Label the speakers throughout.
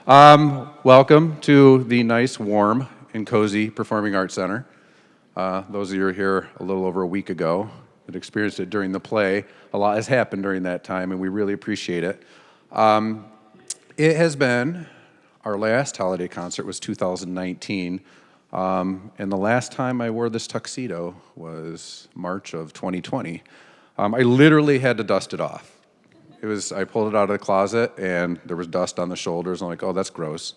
Speaker 1: Welcome to the nice, warm, and cozy Performing Arts Center. Those of you who were here a little over a week ago that experienced it during the play, a lot has happened during that time, and we really appreciate it. It has been, our last holiday concert was 2019, and the last time I wore this tuxedo was March of 2020. I literally had to dust it off. I pulled it out of the closet and there was dust on the shoulders. I'm like, oh, that's gross.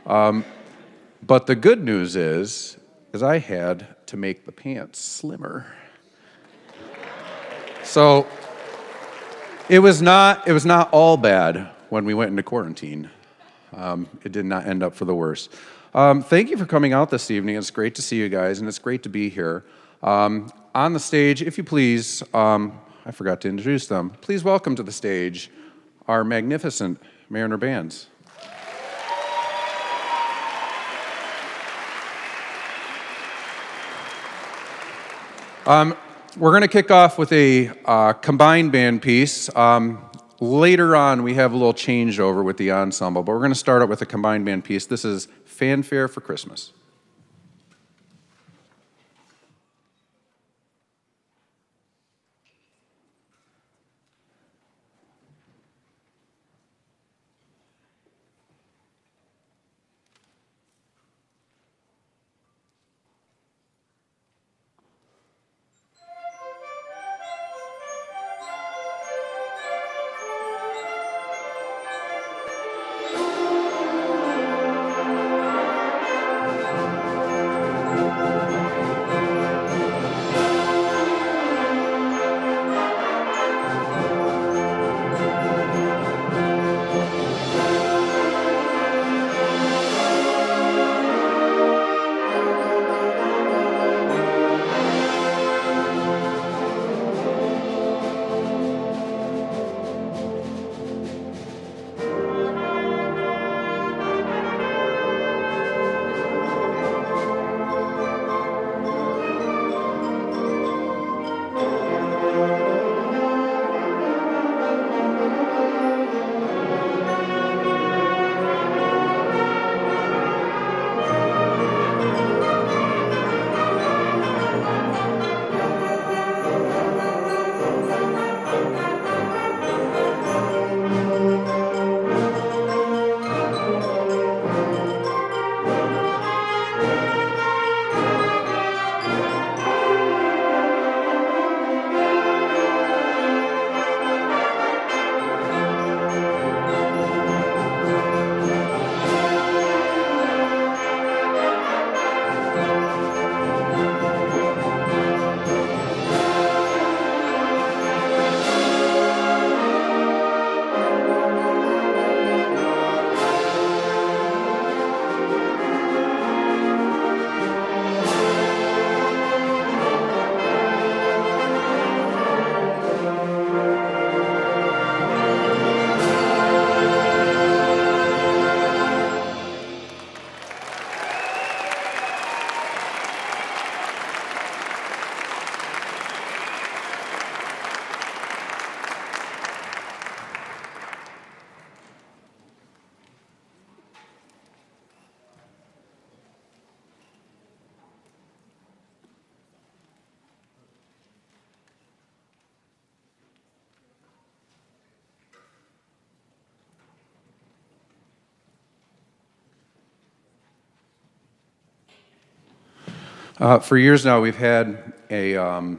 Speaker 1: But the good news is I had to make the pants slimmer. So it was not all bad when we went into quarantine. It did not end up for the worse. Thank you for coming out this evening. It's great to see you guys, and it's great to be here. On the stage, if you please, I forgot to introduce them. Please welcome to the stage our magnificent Mariner bands. We're going to kick off with a combined band piece. Later on, we have a little changeover with the ensemble, but we're going to start out with a combined band piece. This is Fanfare for Christmas. For years now, we've had a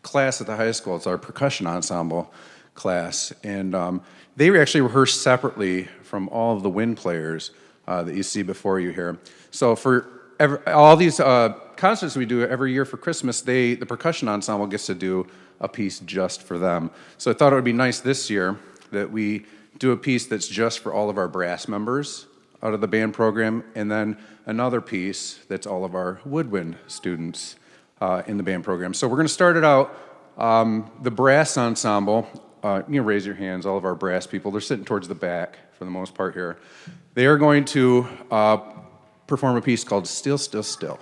Speaker 1: class at the high school. It's our percussion ensemble class, and they actually rehearse separately from all of the wind players that you see before you here. So for all these concerts we do every year for Christmas, the percussion ensemble gets to do a piece just for them. So I thought it would be nice this year that we do a piece that's just for all of our brass members out of the band program, and then another piece that's all of our woodwind students in the band program. So we're going to start it out, the brass ensemble. You can raise your hands, all of our brass people. They're sitting towards the back for the most part here. They are going to perform a piece called Still, Still, Still.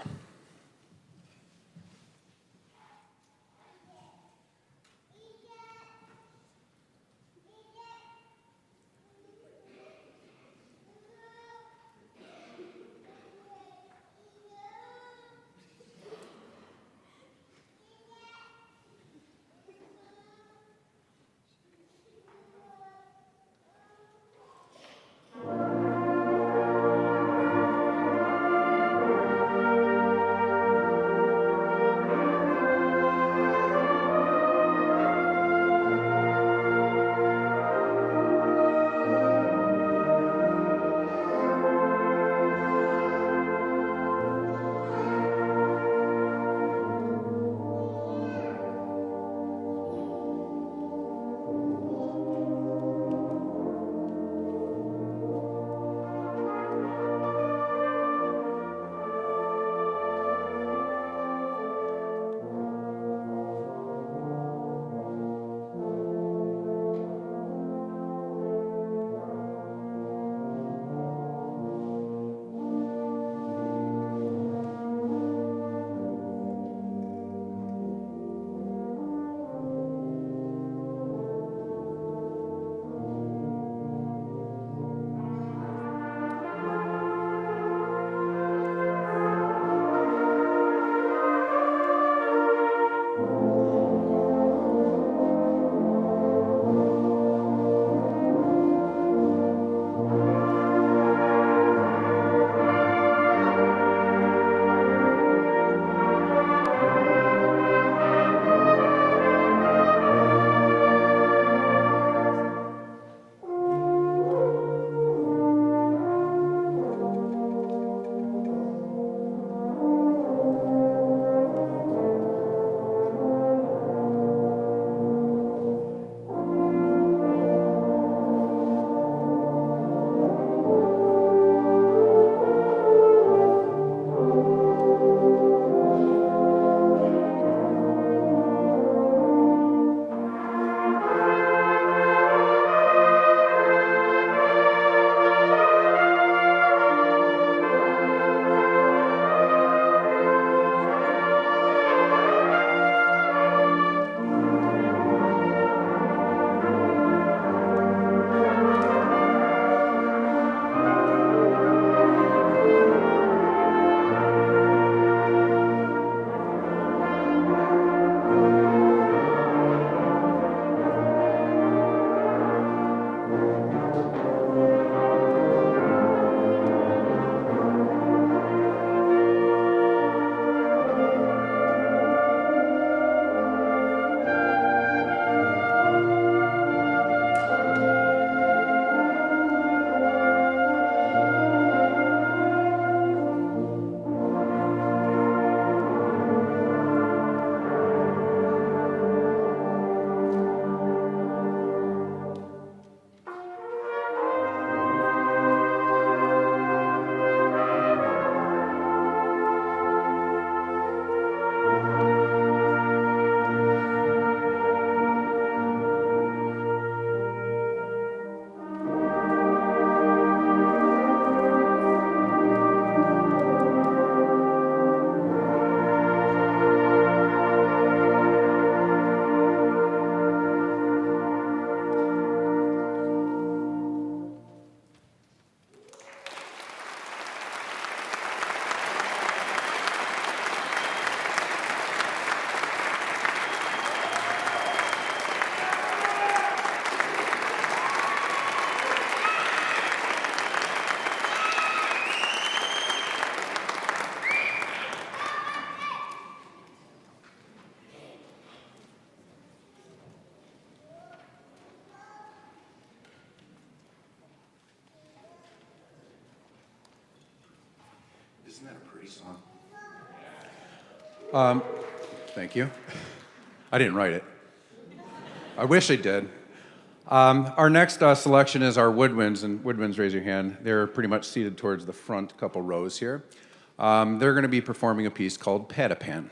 Speaker 1: Isn't that a pretty song? Thank you. I didn't write it. I wish I did. Our next selection is our woodwinds, and woodwinds, raise your hand. They're pretty much seated towards the front couple rows here. They're going to be performing a piece called Patapan.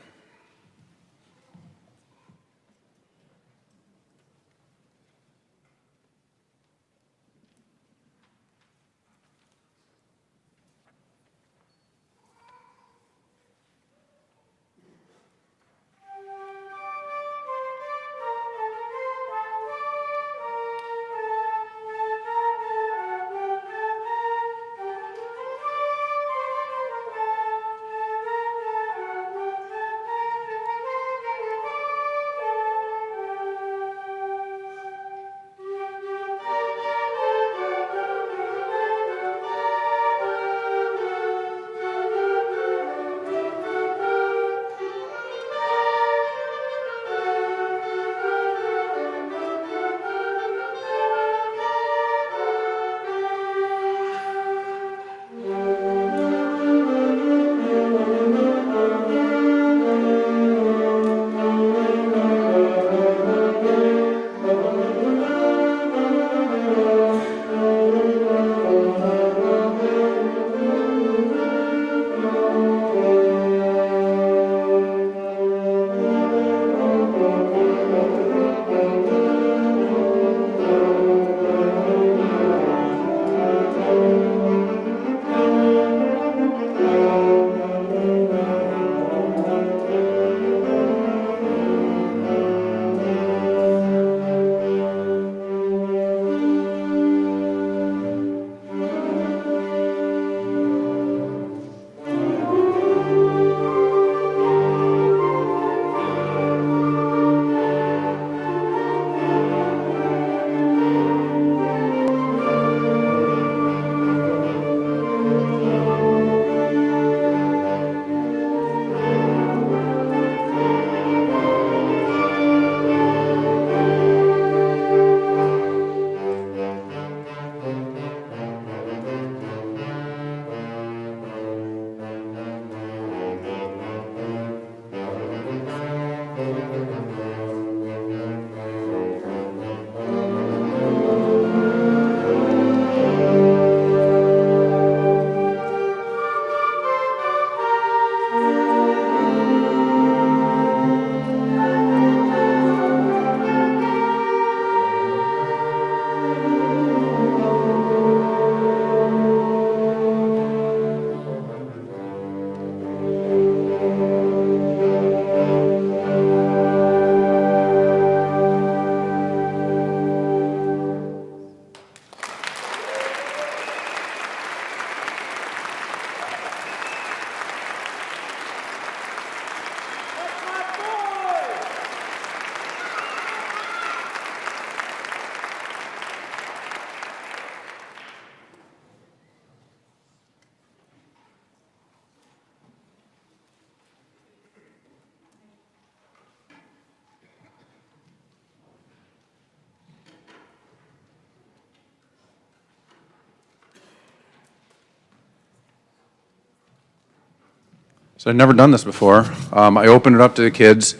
Speaker 1: So I've never done this before. I opened it up to the kids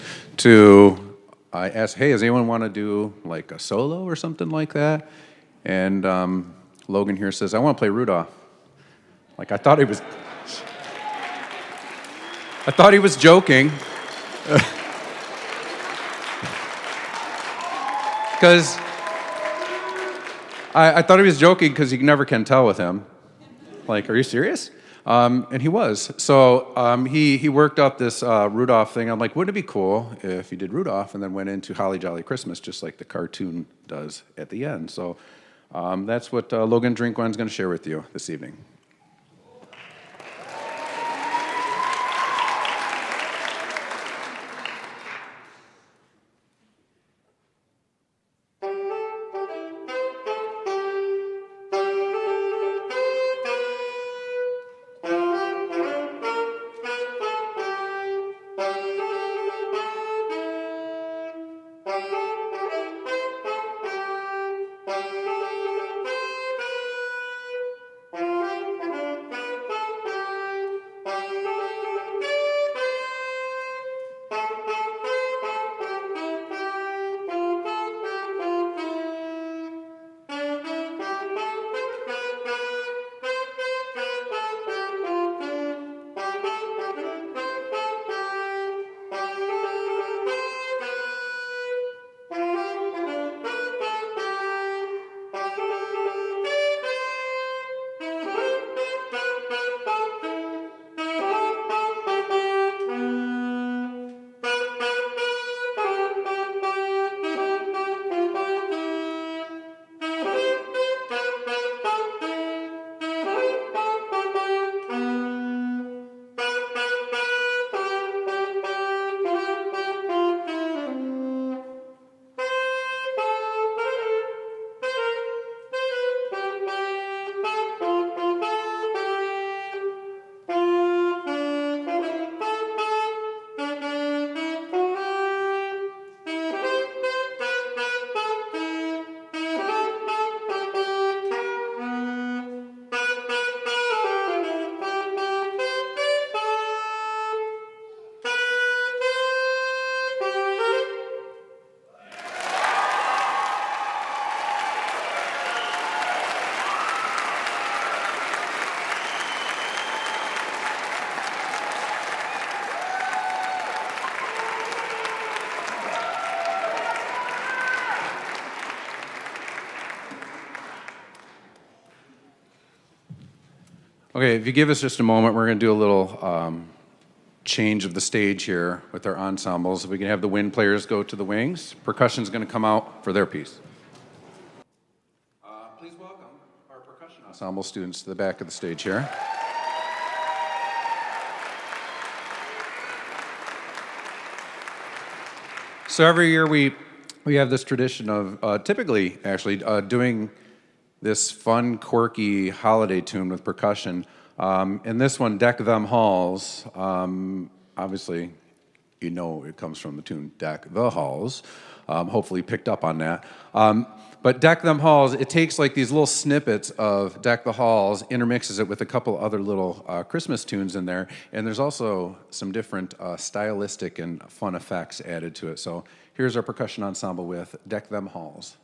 Speaker 1: I asked, hey, does anyone want to do like a solo or something like that? And Logan here says, I want to play Rudolph. Like I thought he was joking. Because I thought he was joking because you never can tell with him. Like, are you serious? And he was. So he worked up this Rudolph thing. I'm like, wouldn't it be cool if he did Rudolph and then went into Holly Jolly Christmas, just like the cartoon does at the end. So that's what Logan Drinkwine going to share with you this evening. Okay, if you give us just a moment, we're going to do a little change of the stage here with our ensembles. If we can have the wind players go to the wings, percussion's going to come out for their piece. Please welcome our percussion ensemble students to the back of the stage here. So every year we have this tradition of typically actually doing this fun, quirky holiday tune with percussion. And this one, Deck Them Halls, obviously, you know it comes from the tune Deck the Halls. Hopefully picked up on that. But Deck Them Halls, it takes like these little snippets of Deck the Halls, intermixes it with a couple other little Christmas tunes in there, and there's also some different stylistic and fun effects added to it. So here's our percussion ensemble with Deck Them Halls.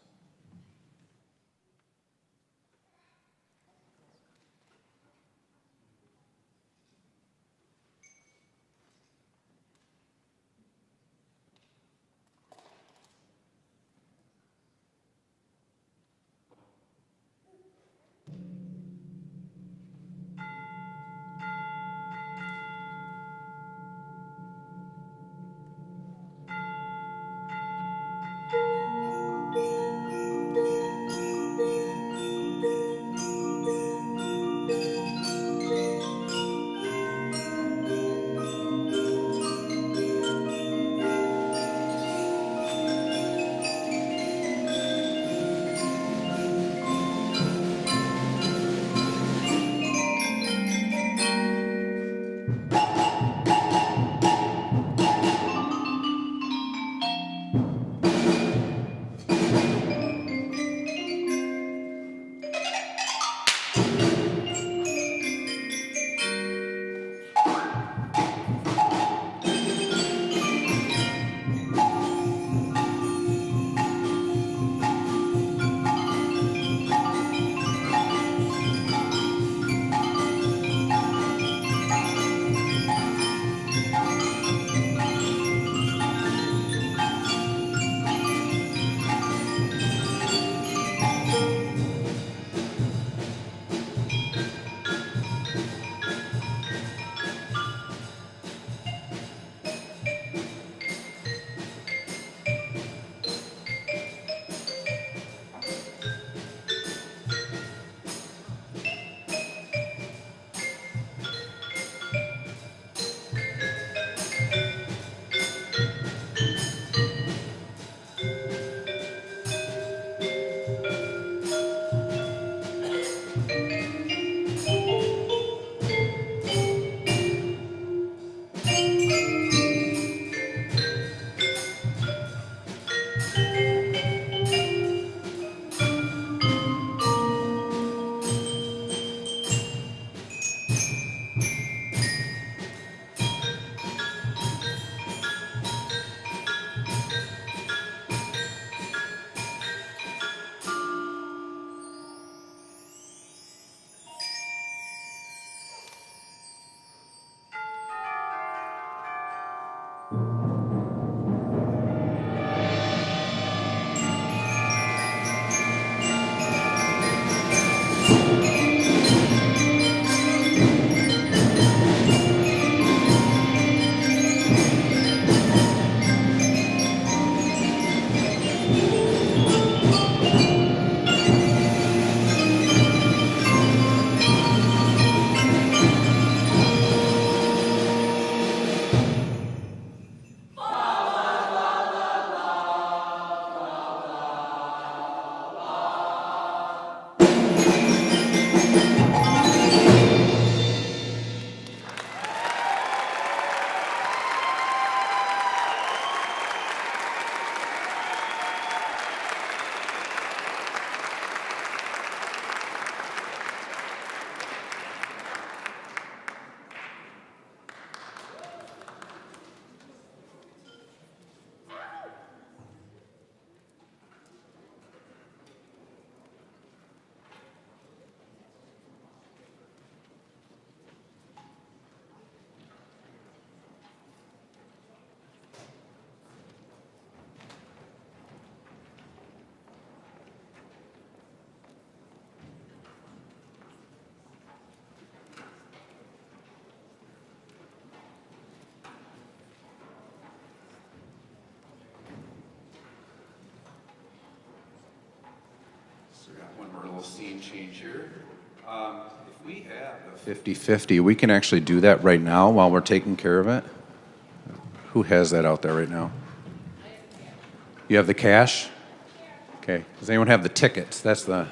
Speaker 1: game changer. If we have a 50-50, we can actually do that right now while we're taking care of it. Who has that out there right now? You have the cash? Okay. Does anyone have the tickets? That's the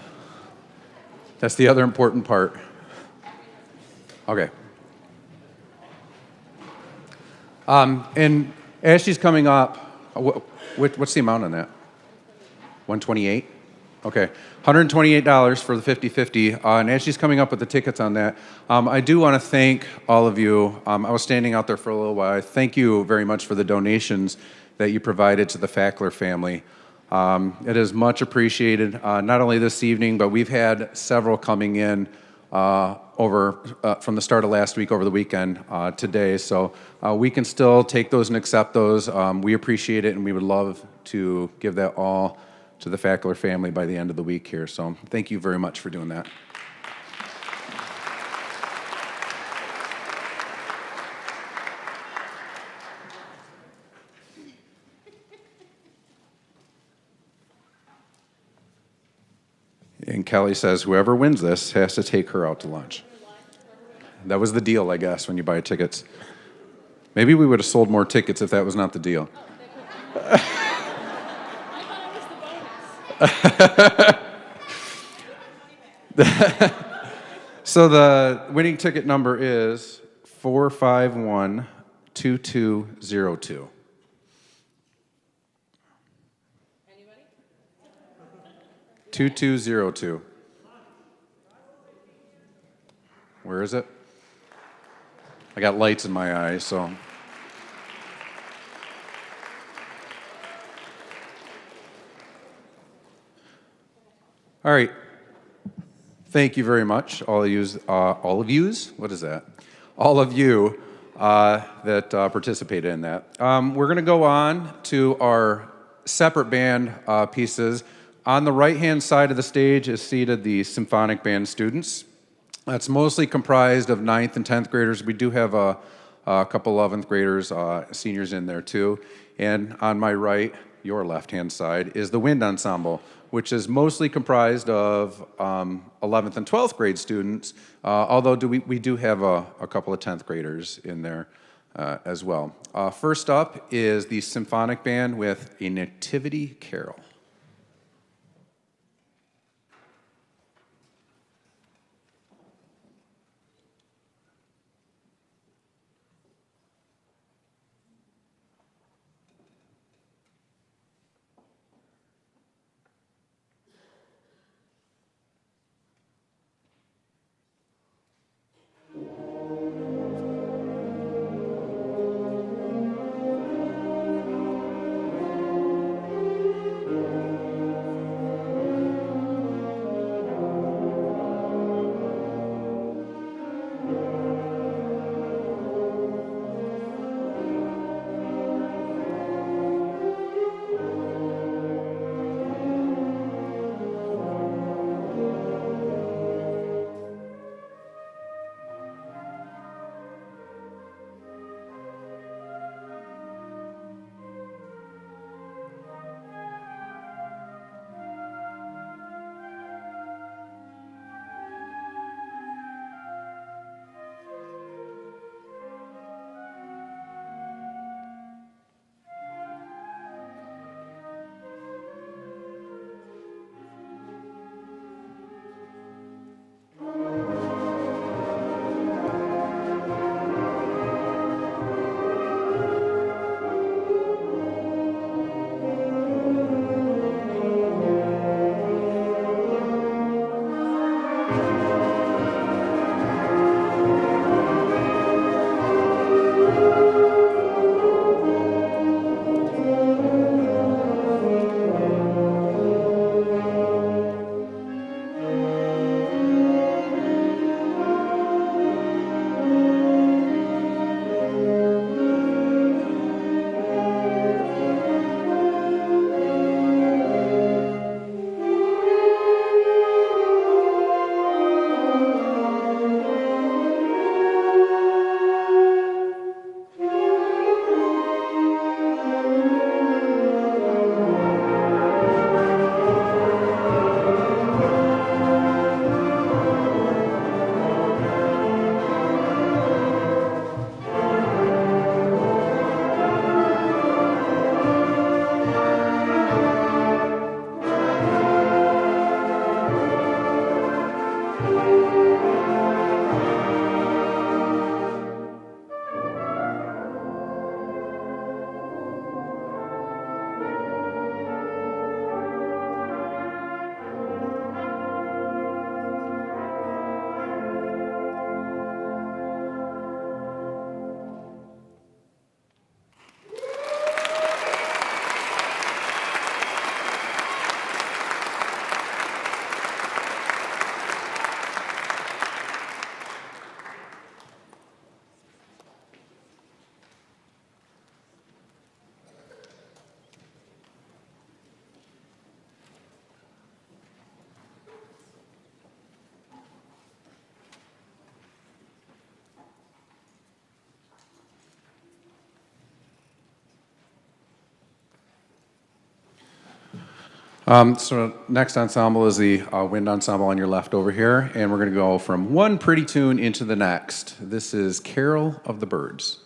Speaker 1: other important part. Okay. And as she's coming up, what's the amount on that? 128? Okay. $128 for the 50-50. And as she's coming up with the tickets on that, I do want to thank all of you. I was standing out there for a little while. Thank you very much for the donations that you provided to the Fackler family. It is much appreciated, not only this evening, but we've had several coming in from the start of last week over the weekend today. So we can still take those and accept those. We appreciate it, and we would love to give that all to the Fackler family by the end of the week here. So thank you very much for doing that. And Kelly says whoever wins this has to take her out to lunch. That was the deal, I guess, when you buy tickets. Maybe we would have sold more tickets if that was not the deal. So the winning ticket number is 4512202. Anybody? 2202. Where is it? I got lights in my eyes, so. All right. Thank you very much, all of yous. What is that? All of you that participated in that. We're going to go on to our separate band pieces. On the right-hand side of the stage is seated the symphonic band students. That's mostly comprised of 9th and 10th graders. We do have a couple 11th graders, seniors in there too. And on my right, your left-hand side, is the wind ensemble, which is mostly comprised of 11th and 12th grade students, although we do have a couple of 10th graders in there as well. First up is the symphonic band with a nativity carol. So next ensemble is the wind ensemble on your left over here, and we're going to go from one pretty tune into the next. This is Carol of the Birds.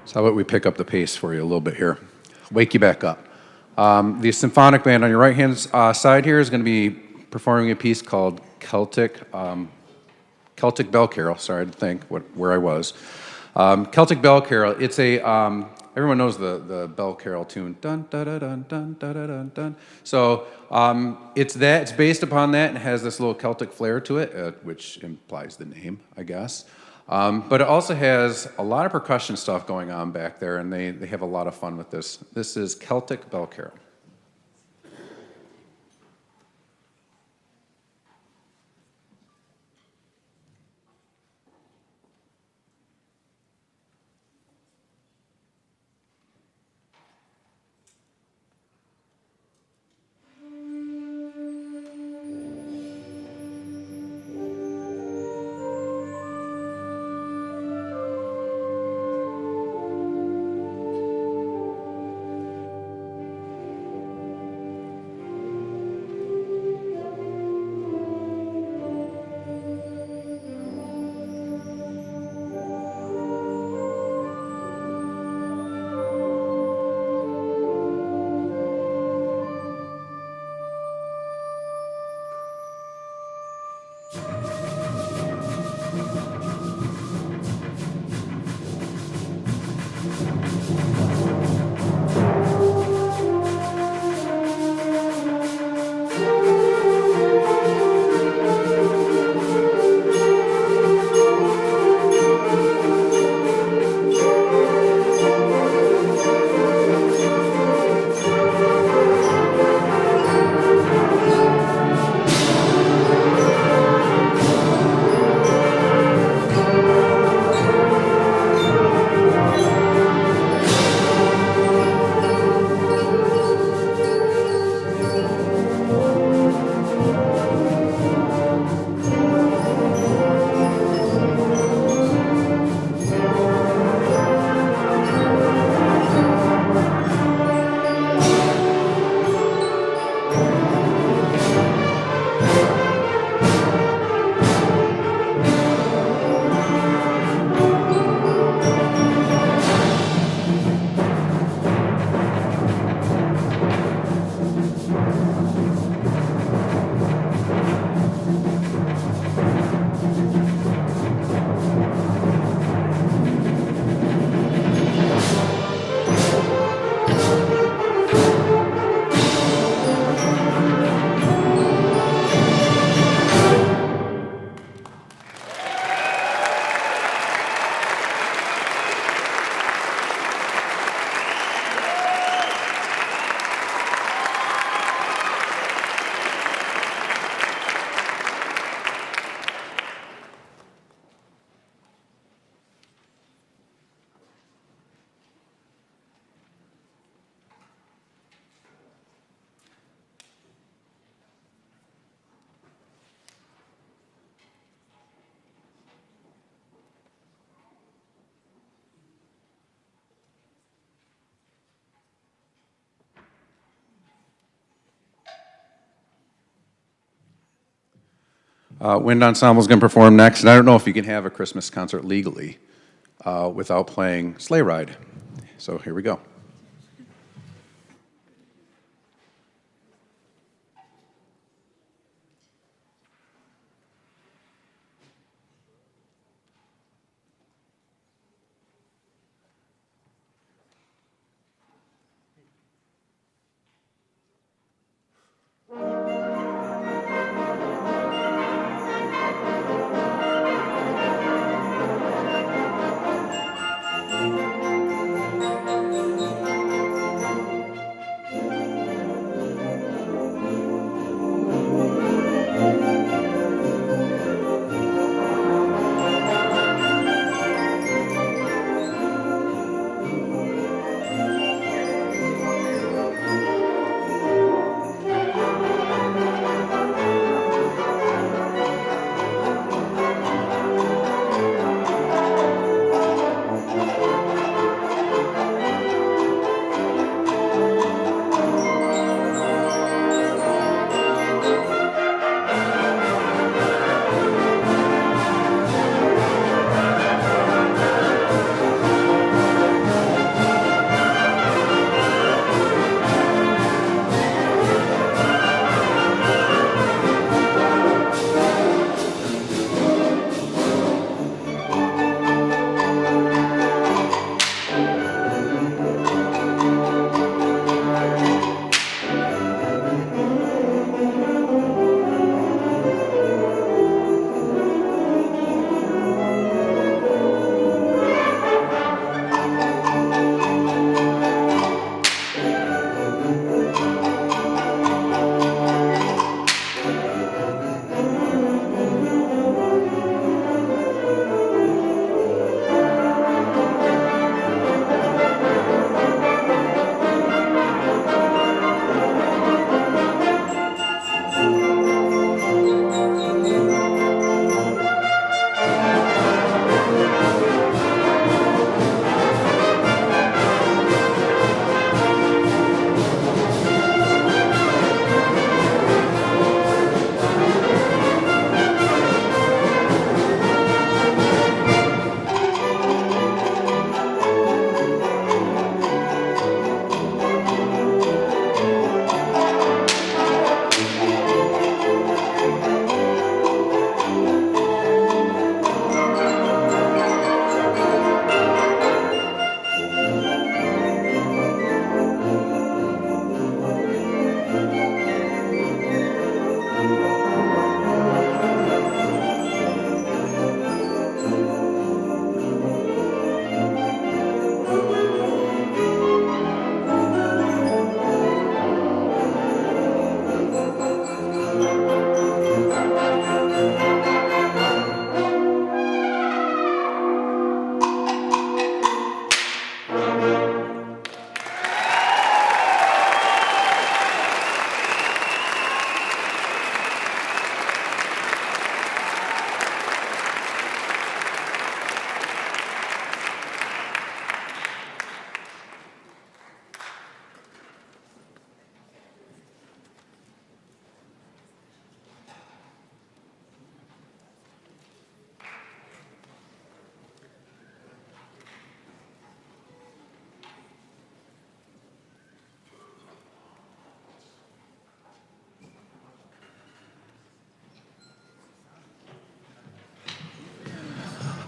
Speaker 1: So how about we pick up the pace for you a little bit here? Wake you back up. The symphonic band on your right-hand side here is going to be performing a piece called Celtic Bell Carol. Sorry, I had to think where I was. Celtic Bell Carol. It's a everyone knows the Bell Carol tune. Dun, dun, dun, dun, dun, dun, dun, dun, dun. So it's that. It's based upon that and has this little Celtic flair to it, which implies the name, I guess. But it also has a lot of percussion stuff going on back there, and they have a lot of fun with this. This is Celtic Bell Carol. Wind Ensemble is going to perform next, and I don't know if you can have a Christmas concert legally without playing Sleigh Ride. So here we go.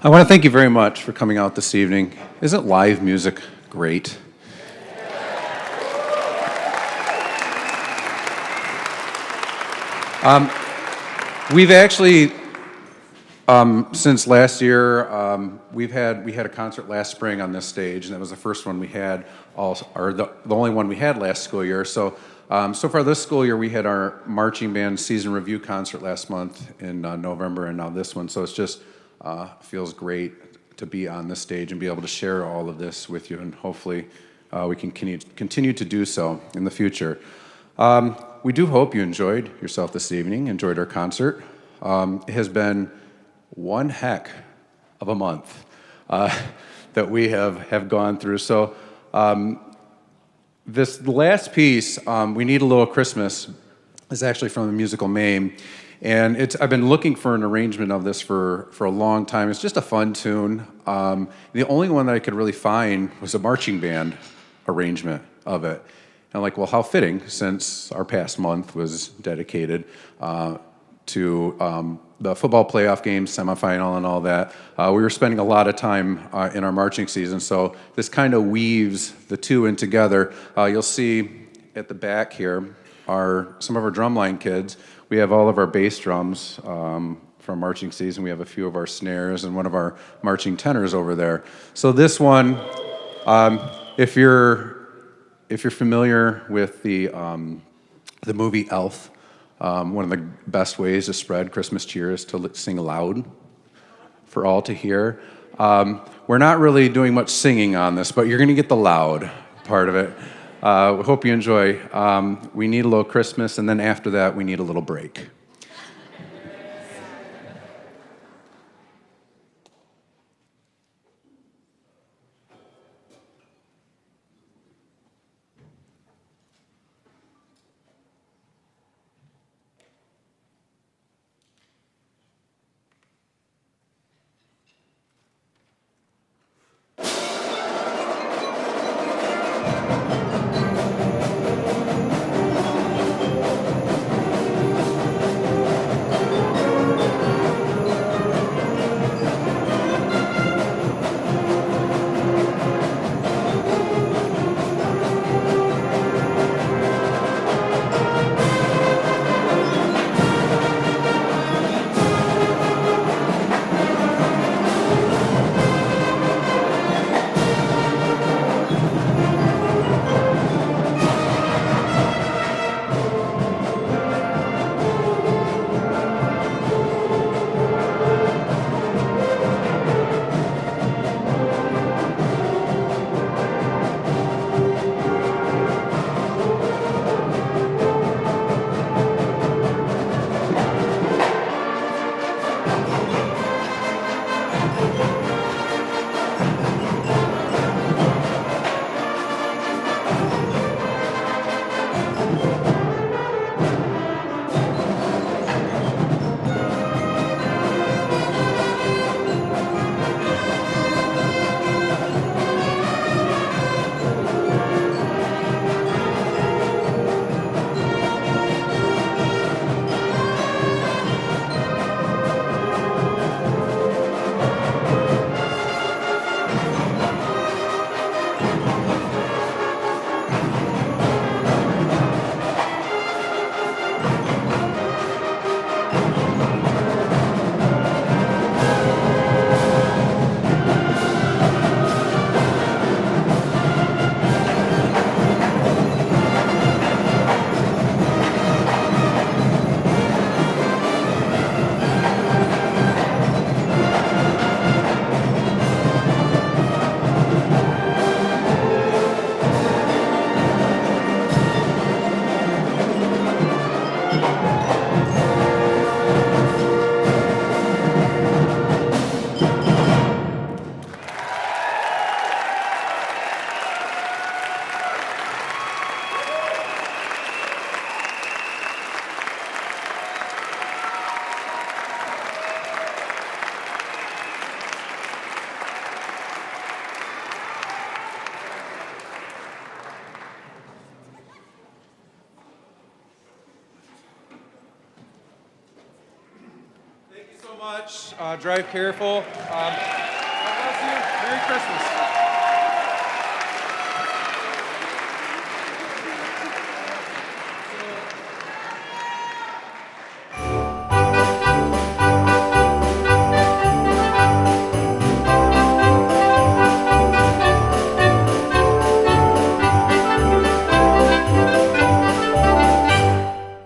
Speaker 1: I want to thank you very much for coming out this evening. Isn't live music great? We've actually, since last year, we had a concert last spring on this stage, and that was the first one we had, the only one we had last school year. So, so far this school year, we had our marching band season review concert last month in November, and now this one. So it's just feels great to be on this stage and be able to share all of this with you, and hopefully we can continue to do so in the future. We do hope you enjoyed yourself this evening, enjoyed our concert. It has been one heck of a month that we have gone through. So this last piece, We Need a Little Christmas, is actually from the musical Mame. And I've been looking for an arrangement of this for a long time. It's just a fun tune. The only one that I could really find was a marching band arrangement of it. And I'm like, well, how fitting, since our past month was dedicated to the football playoff games, semifinal, and all that. We were spending a lot of time in our marching season, so this kind of weaves the two in together. You'll see at the back here are some of our drumline kids. We have all of our bass drums from marching season. We have a few of our snares and one of our marching tenors over there. So this one, if you're familiar with the movie Elf, one of the best ways to spread Christmas cheer is to sing aloud for all to hear. We're not really doing much singing on this, but you're going to get the loud part of it. We hope you enjoy. We Need a Little Christmas, and then after that, we need a little break. much. Drive careful. God bless you. Merry Christmas.